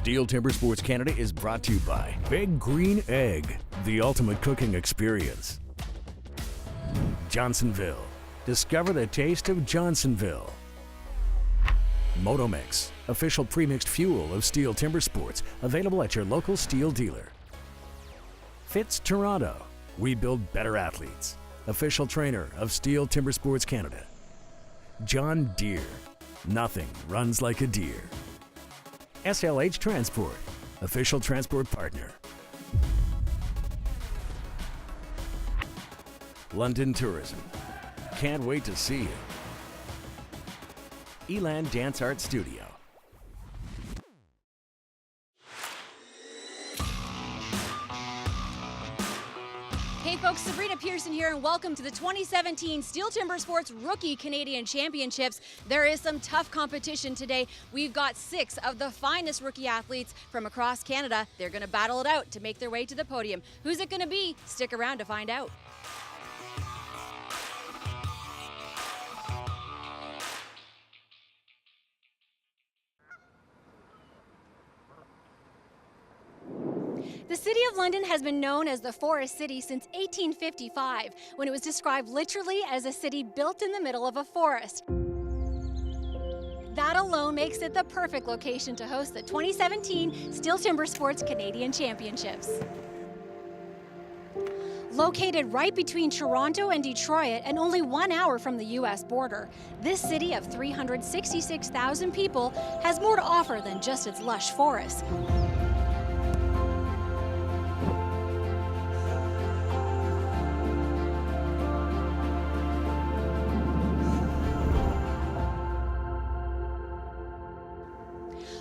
STIHL Timbersports Canada is brought to you by Big Green Egg, the ultimate cooking experience. Johnsonville. Discover the taste of Johnsonville. Moto Mix, official premixed fuel of STIHL Timbersports, available at your local STIHL dealer. Fitz Toronto. We build better athletes. Official trainer of STIHL Timbersports Canada. John Deere. Nothing runs like a deer. SLH Transport, official transport partner. London Tourism. Can't wait to see you. Elan Dance Art Studio. Hey folks, Sabrina Pearson here, and welcome to the 2017 STIHL Timbersports Rookie Canadian Championships. There is some tough competition today. We've got 6 of the finest rookie athletes from across Canada. They're going to battle it out to make their way to the podium. Who's it going to be? Stick around to find out. The City of London has been known as the Forest City since 1855, when it was described literally as a city built in the middle of a forest. That alone makes it the perfect location to host the 2017 STIHL Timbersports Canadian Championships. Located right between Toronto and Detroit and only 1 hour from the U.S. border, this city of 366,000 people has more to offer than just its lush forests.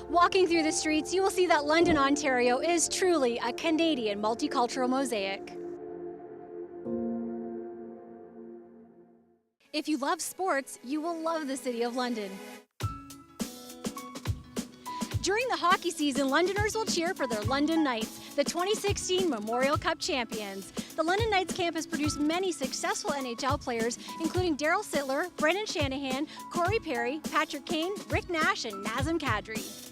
Walking through the streets, you will see that London, Ontario is truly a Canadian multicultural mosaic. If you love sports, you will love the City of London. During the hockey season, Londoners will cheer for their London Knights, the 2016 Memorial Cup champions. The London Knights camp has produced many successful NHL players, including Daryl Sittler, Brendan Shanahan, Corey Perry, Patrick Kane, Rick Nash, and Nazem Kadri.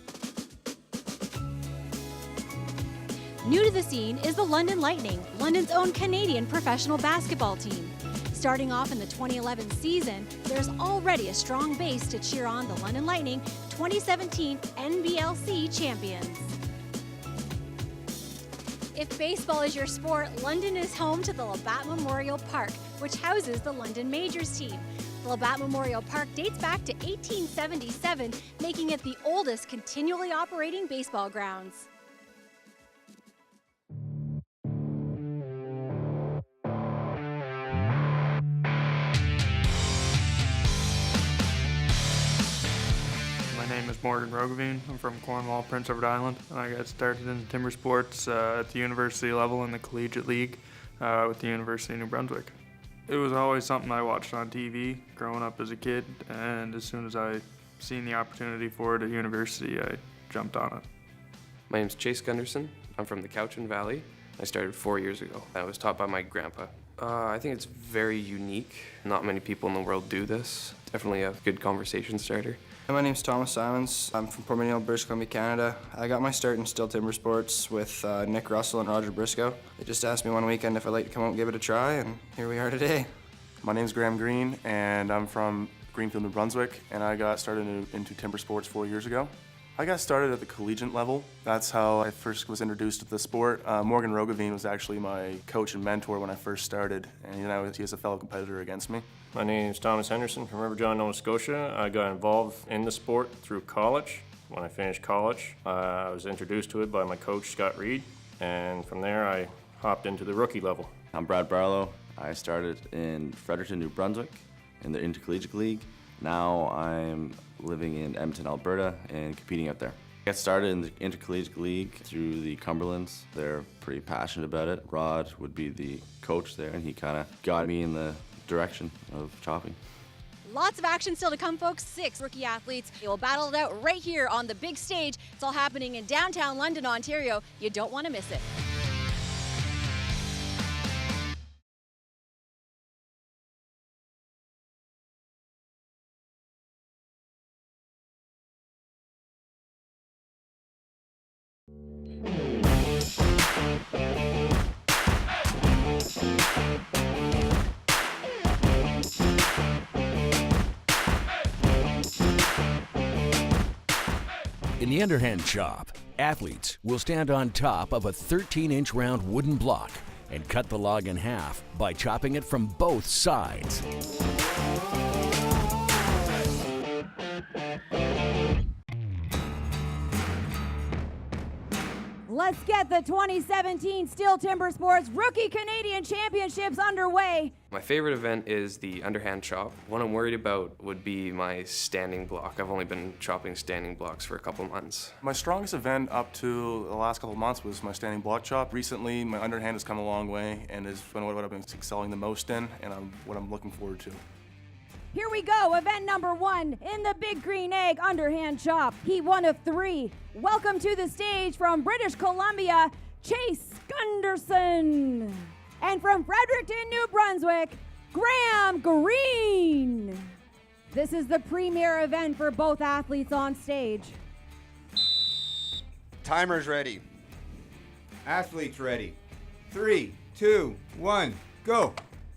New to the scene is the London Lightning, London's own Canadian professional basketball team. Starting off in the 2011 season, there's already a strong base to cheer on the London Lightning 2017 NBLC champions. If baseball is your sport, London is home to the Labatt Memorial Park, which houses the London Majors team. The Labatt Memorial Park dates back to 1877, making it the oldest continually operating baseball grounds. My name is Morgan Roggeveen. I'm from Cornwall, Prince Edward Island, and I got started in timber sports at the university level in the collegiate league with the University of New Brunswick. It was always something I watched on TV growing up as a kid, and as soon as I seen the opportunity for it at university, I jumped on it. My name's Chase Gunderson. I'm from the Cowichan Valley. I started 4 years ago. I was taught by my grandpa. I think it's very unique. Not many people in the world do this. Definitely a good conversation starter. My name's Thomas Simons. I'm from Port Manil, British Columbia, Canada. I got my start in STIHL Timbersports with Nick Russell and Roger Briscoe. They just asked me one weekend if I'd like to come out and give it a try, and here we are today. My name's Graham Green, and I'm from Greenfield, New Brunswick, and I got started into timber sports 4 years ago. I got started at the collegiate level. That's how I first was introduced to the sport. Morgan Roggeveen was actually my coach and mentor when I first started, and he is a fellow competitor against me. My name is Thomas Henderson from Riverjohn, Nova Scotia. I got involved in the sport through college. When I finished college, I was introduced to it by my coach, Scott Reed, and from there I hopped into the rookie level. I'm Brad Barlow. I started in Fredericton, New Brunswick in the Intercollegiate League. Now I'm living in Edmonton, Alberta, and competing out there. I got started in the Intercollegiate League through the Cumberlands. They're pretty passionate about it. Rod would be the coach there, and he kind of got me in the direction of chopping. Lots of action still to come, folks. 6 rookie athletes. They will battle it out right here on the big stage. It's all happening in downtown London, Ontario. You don't want to miss it. In the underhand chop, athletes will stand on top of a 13-inch round wooden block and cut the log in half by chopping it from both sides. Let's get the 2017 Steel Timber Sports Rookie Canadian Championships underway. My favorite event is the underhand chop. What I'm worried about would be my standing block. I've only been chopping standing blocks for a couple months. My strongest event up to the last couple of months was my standing block chop. Recently, my underhand has come a long way and is what I've been excelling the most in, and what I'm looking forward to. Here we go, event number 1 in the Big Green Egg underhand chop. Heat 1 of 3. Welcome to the stage from British Columbia, Chase Gunderson. And from Fredericton, New Brunswick, Graham Green. This is the premier event for both athletes on stage. Timers ready. Athletes ready. 3, 2, 1, go.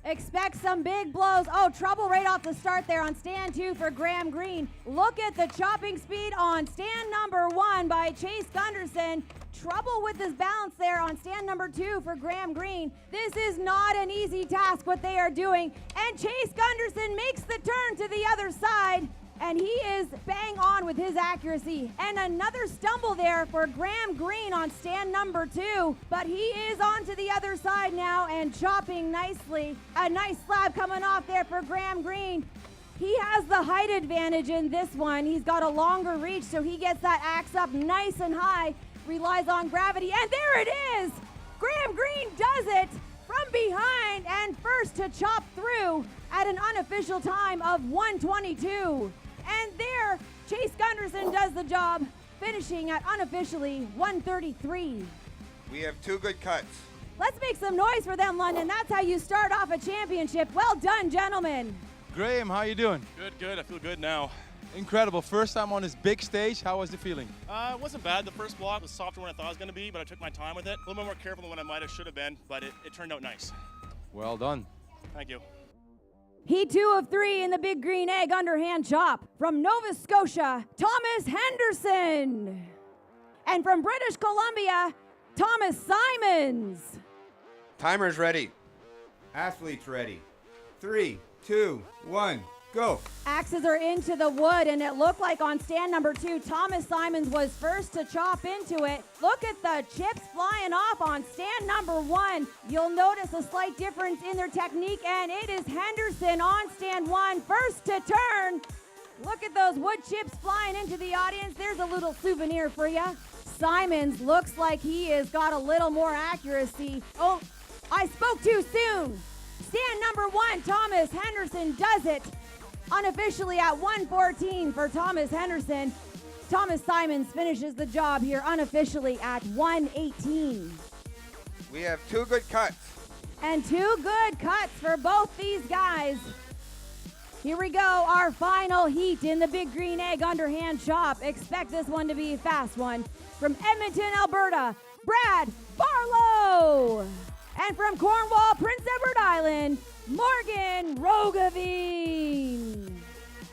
Expect some big blows. Oh, trouble right off the start there on stand 2 for Graham Green. Look at the chopping speed on stand number 1 by Chase Gunderson. Trouble with his balance there on stand number 2 for Graham Green. This is not an easy task what they are doing. And Chase Gunderson makes the turn to the other side. And he is bang on with his accuracy. And another stumble there for Graham Green on stand number 2. But he is on to the other side now and chopping nicely. A nice slab coming off there for Graham Green. He has the height advantage in this one. He's got a longer reach, so he gets that axe up nice and high. Relies on gravity, and there it is! Graham Green does it from behind and first to chop through at an unofficial time of 1:22. And there, Chase Gunderson does the job, finishing at unofficially 1:33. We have 2 good cuts. Let's make some noise for them, London. That's how you start off a championship. Well done, gentlemen. Graham, how you doing? Good. I feel good now. Incredible. First time on this big stage. How was the feeling? It wasn't bad. The first block was softer than I thought it was going to be, but I took my time with it. A little bit more careful than what I might have should have been, but it turned out nice. Well done. Thank you. Heat 2 of 3 in the Big Green Egg underhand chop. From Nova Scotia, Thomas Henderson. And from British Columbia, Thomas Simons. Timers ready. Athletes ready. 3, 2, 1, go. Axes are into the wood, and it looked like on stand number 2, Thomas Simons was first to chop into it. Look at the chips flying off on stand number 1. You'll notice a slight difference in their technique, and it is Henderson on stand 1, first to turn. Look at those wood chips flying into the audience. There's a little souvenir for you. Simons looks like he has got a little more accuracy. Oh, I spoke too soon. Stand number 1, Thomas Henderson does it. Unofficially at 1:14 for Thomas Henderson. Thomas Simons finishes the job here unofficially at 1:18. We have 2 good cuts. And 2 good cuts for both these guys. Here we go, our final heat in the Big Green Egg underhand chop. Expect this one to be a fast one. From Edmonton, Alberta, Brad Barlow. And from Cornwall, Prince Edward Island, Morgan Roggeveen.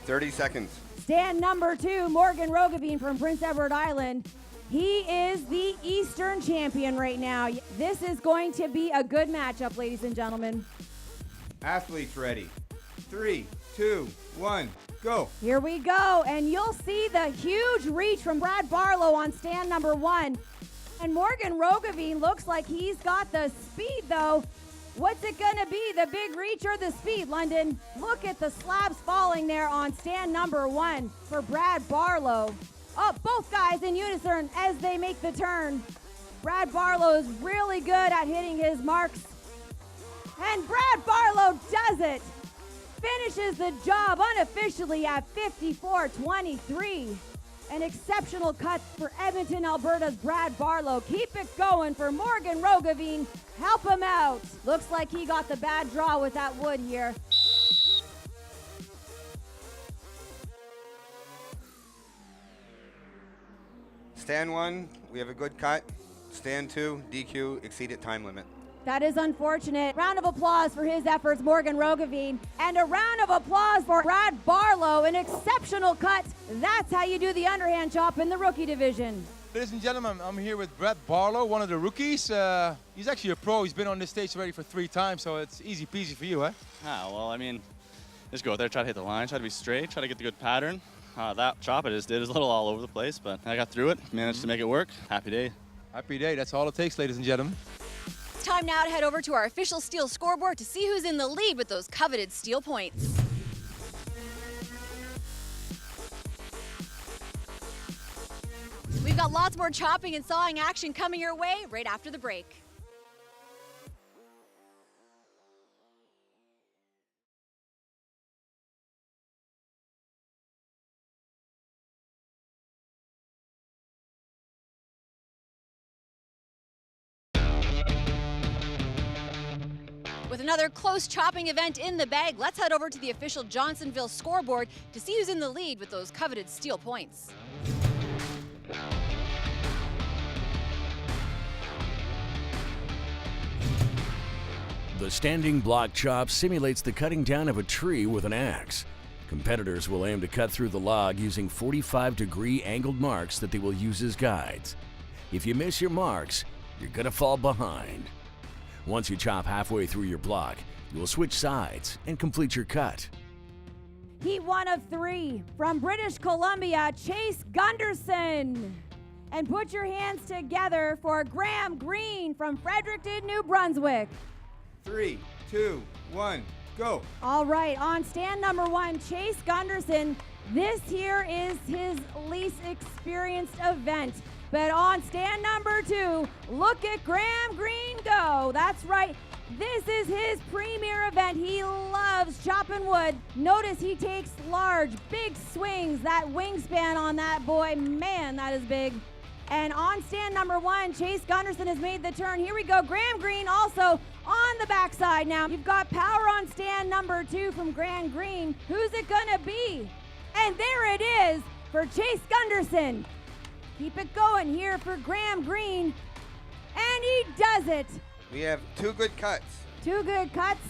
30 seconds. Stand number 2, Morgan Roggeveen from Prince Edward Island. He is the Eastern champion right now. This is going to be a good matchup, ladies and gentlemen. Athletes ready. 3, 2, 1, go. Here we go, and you'll see the huge reach from Brad Barlow on stand number 1. And Morgan Roggeveen looks like he's got the speed, though. What's it gonna be, the big reach or the speed, London? Look at the slabs falling there on stand number 1 for Brad Barlow. Oh, both guys in unison as they make the turn. Brad Barlow is really good at hitting his marks. And Brad Barlow does it. Finishes the job unofficially at 54:23. An exceptional cut for Edmonton, Alberta's Brad Barlow. Keep it going for Morgan Roggeveen. Help him out. Looks like he got the bad draw with that wood here. Stand 1, we have a good cut. Stand 2, DQ, exceeded time limit. That is unfortunate. Round of applause for his efforts, Morgan Rogavine. And a round of applause for Brad Barlow, an exceptional cut. That's how you do the underhand chop in the rookie division. Ladies and gentlemen, I'm here with Brad Barlow, one of the rookies. He's actually a pro. He's been on this stage already for 3 times, so it's easy peasy for you, eh? Well, I mean, just go out there, try to hit the line, try to be straight, try to get the good pattern. That chop I just did is a little all over the place, but I got through it, managed to make it work. Happy day. Happy day. That's all it takes, ladies and gentlemen. It's time now to head over to our official steel scoreboard to see who's in the lead with those coveted steel points. We've got lots more chopping and sawing action coming your way right after the break. With another close chopping event in the bag, let's head over to the official Johnsonville scoreboard to see who's in the lead with those coveted steel points. The standing block chop simulates the cutting down of a tree with an axe. Competitors will aim to cut through the log using 45-degree angled marks that they will use as guides. If you miss your marks, you're gonna fall behind. Once you chop halfway through your block, you will switch sides and complete your cut. Heat 1 of 3 from British Columbia, Chase Gunderson. And put your hands together for Graham Green from Fredericton, New Brunswick. 3, 2, 1, go. All right, on stand number 1, Chase Gunderson. This here is his least experienced event. But on stand number 2, look at Graham Green go. That's right. This is his premier event. He loves chopping wood. Notice he takes large, big swings. That wingspan on that boy, man, that is big. And on stand number 1, Chase Gunderson has made the turn. Here we go. Graham Green also on the backside now. You've got power on stand number 2 from Graham Green. Who's it gonna be? And there it is for Chase Gunderson. Keep it going here for Graham Green. And he does it. We have 2 good cuts. 2 good cuts.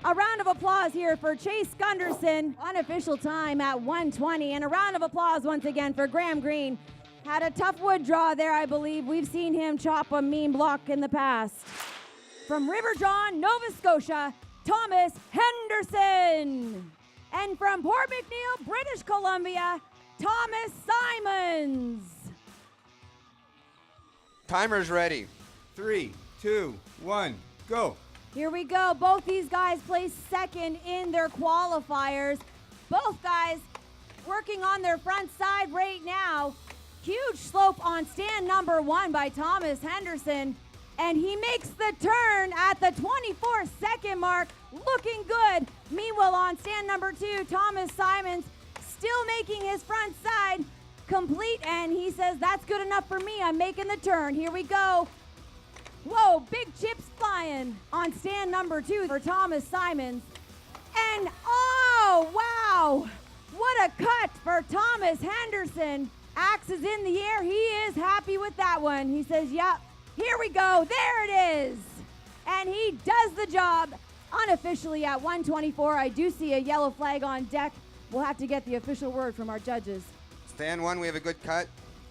A round of applause here for Chase Gunderson. Unofficial time at 1:20. And a round of applause once again for Graham Green. Had a tough wood draw there, I believe. We've seen him chop a mean block in the past. From Riverjaw, Nova Scotia, Thomas Henderson. And from Port McNeill, British Columbia, Thomas Simons. Timer's ready. 3, 2, 1, go. Here we go. Both these guys placed second in their qualifiers. Both guys working on their front side right now. Huge slope on stand number 1 by Thomas Henderson. And he makes the turn at the 24-second mark, looking good. Meanwhile, on stand number 2, Thomas Simons still making his front side complete, and he says, that's good enough for me. I'm making the turn. Here we go. Whoa, big chips flying on stand number 2 for Thomas Simons. And oh, wow, what a cut for Thomas Henderson. Axe is in the air. He is happy with that one. He says, yep, here we go. There it is. And he does the job. Unofficially at 1:24, I do see a yellow flag on deck. We'll have to get the official word from our judges. Stand 1, we have a good cut.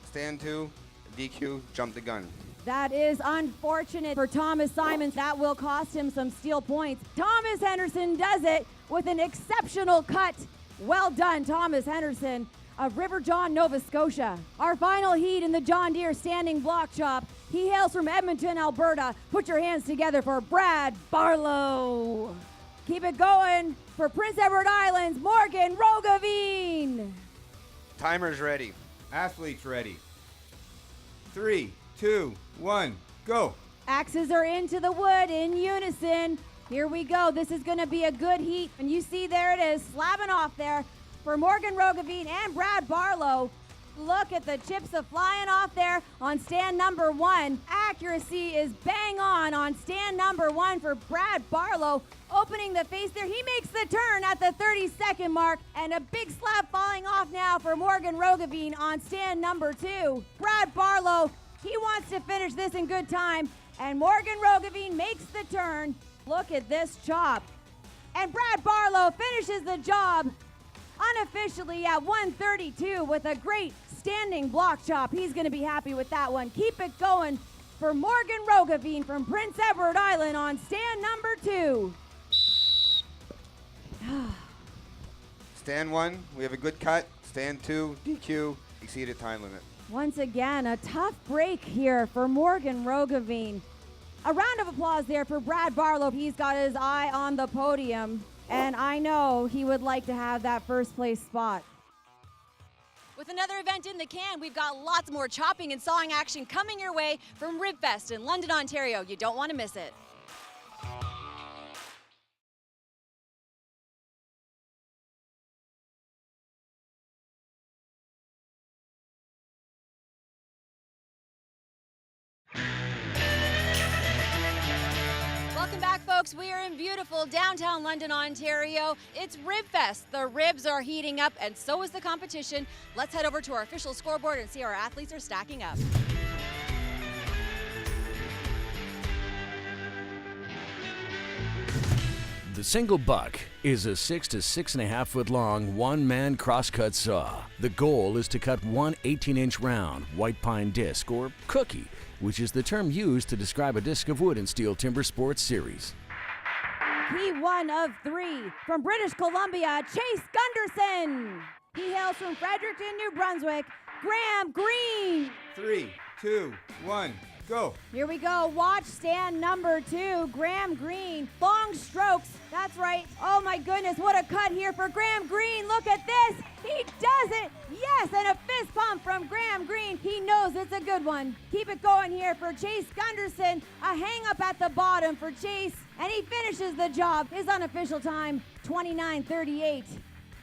Stand 2, DQ, jump the gun. That is unfortunate for Thomas Simons. That will cost him some steel points. Thomas Henderson does it with an exceptional cut. Well done, Thomas Henderson of Riverjaw, Nova Scotia. Our final heat in the John Deere standing block chop. He hails from Edmonton, Alberta. Put your hands together for Brad Barlow. Keep it going for Prince Edward Island's Morgan Rogavine. Timer's ready. Athletes ready. 3, 2, 1, go. Axes are into the wood in unison. Here we go. This is going to be a good heat. And you see there it is, slabbing off there for Morgan Rogavine and Brad Barlow. Look at the chips flying off there on stand number 1. Accuracy is bang on stand number 1 for Brad Barlow. Opening the face there. He makes the turn at the 30-second mark. And a big slab falling off now for Morgan Rogavine on stand number 2. Brad Barlow He wants to finish this in good time, and Morgan Roggeveen makes the turn. Look at this chop. And Brad Barlow finishes the job unofficially at 132 with a great standing block chop. He's going to be happy with that one. Keep it going for Morgan Roggeveen from Prince Edward Island on stand number 2. Stand 1, we have a good cut. Stand 2, DQ, exceeded time limit. Once again, a tough break here for Morgan Roggeveen. A round of applause there for Brad Barlow. He's got his eye on the podium, and I know he would like to have that first place spot. With another event in the can, we've got lots more chopping and sawing action coming your way from Ribfest in London, Ontario. You don't want to miss it. Welcome back, folks. We are in beautiful downtown London, Ontario. It's Ribfest. The ribs are heating up, and so is the competition. Let's head over to our official scoreboard and see how our athletes are stacking up. The single buck is a 6 to 6.5 foot long one-man crosscut saw. The goal is to cut one 18-inch round white pine disc, or cookie, which is the term used to describe a disc of wood in Steel Timber Sports series. P1 of 3 from British Columbia, Chase Gunderson. He hails from Fredericton, New Brunswick, Graham Green. 3, 2, 1, go. Here we go. Watch stand number 2, Graham Green. Long strokes. That's right. Oh my goodness, what a cut here for Graham Green. Look at this. He does it. Yes, and a fist pump from Graham Green. He knows it's a good one. Keep it going here for Chase Gunderson. A hang up at the bottom for Chase, and he finishes the job. His unofficial time, 29:38.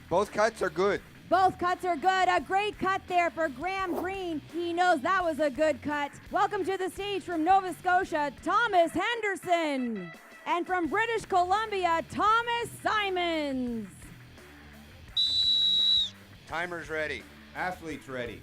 Both cuts are good. Both cuts are good. A great cut there for Graham Green. He knows that was a good cut. Welcome to the stage from Nova Scotia, Thomas Henderson. And from British Columbia, Thomas Simons. Timer's ready. Athletes ready.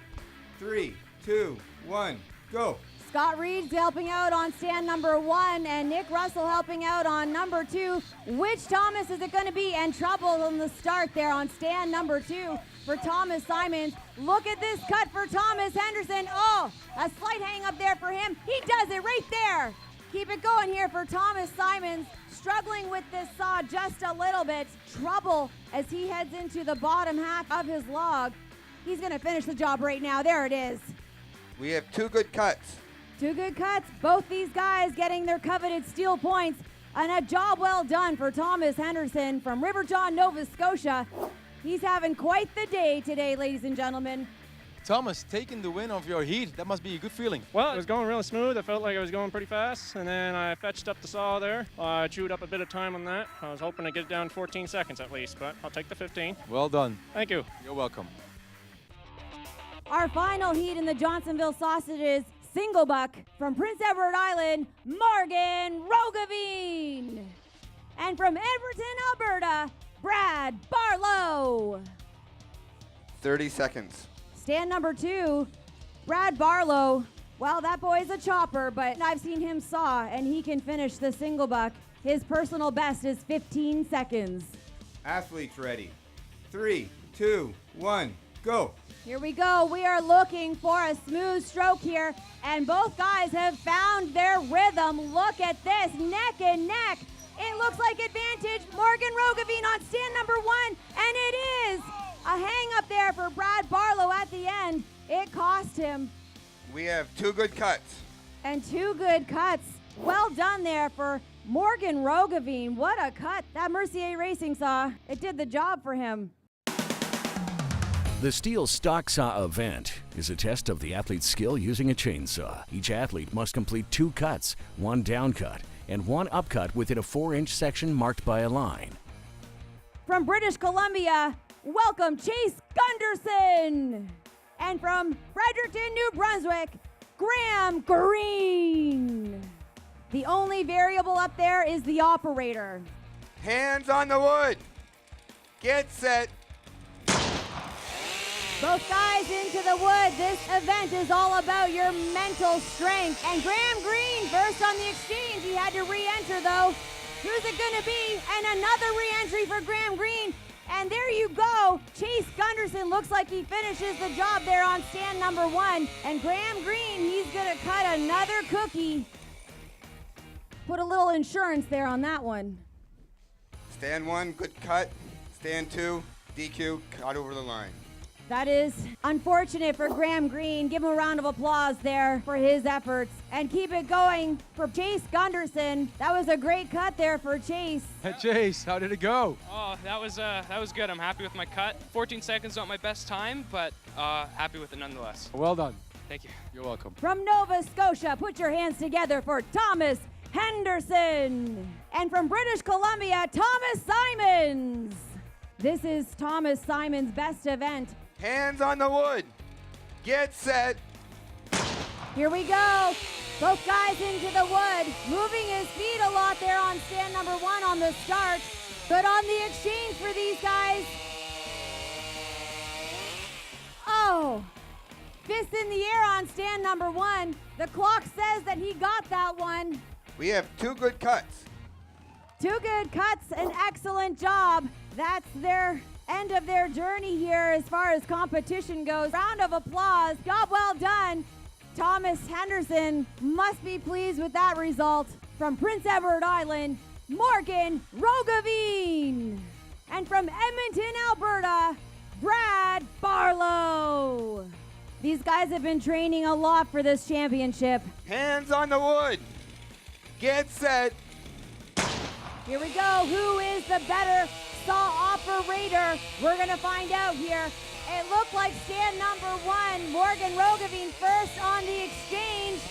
3, 2, 1, go. Scott Reed's helping out on stand number 1, and Nick Russell helping out on number 2. Which Thomas is it going to be? And trouble on the start there on stand number 2 for Thomas Simons. Look at this cut for Thomas Henderson. Oh, a slight hang up there for him. He does it right there. Keep it going here for Thomas Simons. Struggling with this saw just a little bit. Trouble as he heads into the bottom half of his log. He's going to finish the job right now. There it is. We have 2 good cuts. 2 good cuts. Both these guys getting their coveted steel points. And a job well done for Thomas Henderson from Riverjohn, Nova Scotia. He's having quite the day today, ladies and gentlemen. Thomas, taking the win of your heat, that must be a good feeling. Well, it was going really smooth. I felt like I was going pretty fast, and then I fetched up the saw there. I chewed up a bit of time on that. I was hoping to get it down 14 seconds at least, but I'll take the 15. Well done. Thank you. You're welcome. Our final heat in the Johnsonville Sausages single buck from Prince Edward Island, Morgan Roggeveen. And from Edmonton, Alberta, Brad Barlow. 30 seconds. Stand number 2, Brad Barlow. Well, that boy's a chopper, but I've seen him saw, and he can finish the single buck. His personal best is 15 seconds. Athletes ready. 3, 2, 1, go. Here we go. We are looking for a smooth stroke here, and both guys have found their rhythm. Look at this, neck and neck. It looks like advantage. Morgan Roggeveen on stand number 1, and it is a hang up there for Brad Barlow at the end. It cost him. We have 2 good cuts. And 2 good cuts. Well done there for Morgan Roggeveen. What a cut. That Mercier Racing saw, it did the job for him. The steel stock saw event is a test of the athlete's skill using a chainsaw. Each athlete must complete 2 cuts, 1 down cut, and 1 up cut within a 4-inch section marked by a line. From British Columbia, welcome Chase Gunderson. And from Fredericton, New Brunswick, Graham Green. The only variable up there is the operator. Hands on the wood. Get set. Both guys into the wood. This event is all about your mental strength. And Graham Greene first on the exchange. He had to re-enter though. Who's it gonna be? And another re-entry for Graham Greene. And there you go. Chase Gunderson looks like he finishes the job there on stand number 1. And Graham Greene, he's gonna cut another cookie. Put a little insurance there on that one. Stand 1, good cut. Stand 2, DQ, cut over the line. That is unfortunate for Graham Greene. Give him a round of applause there for his efforts. And keep it going for Chase Gunderson. That was a great cut there for Chase. Hey, Chase, how did it go? Oh, that was good. I'm happy with my cut. 14 seconds, not my best time, but happy with it nonetheless. Well done. Thank you. You're welcome. From Nova Scotia, put your hands together for Thomas Henderson. And from British Columbia, Thomas Simons. This is Thomas Simons' best event. Hands on the wood. Get set. Here we go. Both guys into the wood. Moving his feet a lot there on stand number 1 on the start. Good on the exchange for these guys. Oh, fist in the air on stand number 1. The clock says that he got that one. We have 2 good cuts. 2 good cuts, an excellent job. That's their end of their journey here as far as competition goes. Round of applause. Job well done. Thomas Henderson must be pleased with that result. From Prince Edward Island, Morgan Roggeveen. And from Edmonton, Alberta, Brad Barlow. These guys have been training a lot for this championship. Hands on the wood. Get set. Here we go. Who is the better saw operator? We're going to find out here. It looked like stand number 1, Morgan Roggeveen, first on the exchange.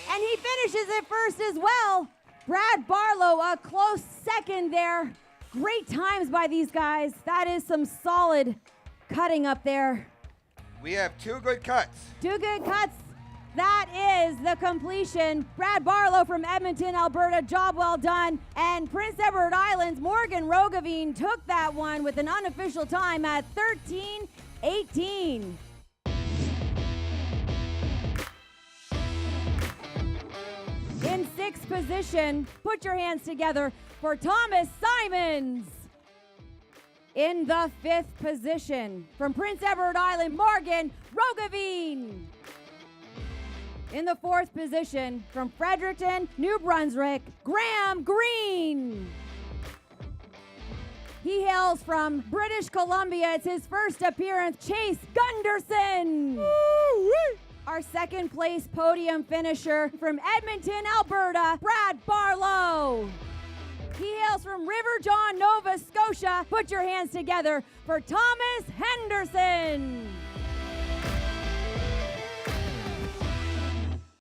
And he finishes it first as well. Brad Barlow, a close second there. Great times by these guys. That is some solid cutting up there. We have 2 good cuts. 2 good cuts. That is the completion. Brad Barlow from Edmonton, Alberta, job well done. And Prince Edward Island's Morgan Roggeveen took that one with an unofficial time at 13:18. In 6th position, put your hands together for Thomas Simons. In the 5th position, from Prince Edward Island, Morgan Roggeveen. In the 4th position, from Fredericton, New Brunswick, Graham Greene. He hails from British Columbia. It's his first appearance, Chase Gunderson. Woo-wee. Our 2nd place podium finisher from Edmonton, Alberta, Brad Barlow. He hails from River John, Nova Scotia. Put your hands together for Thomas Henderson.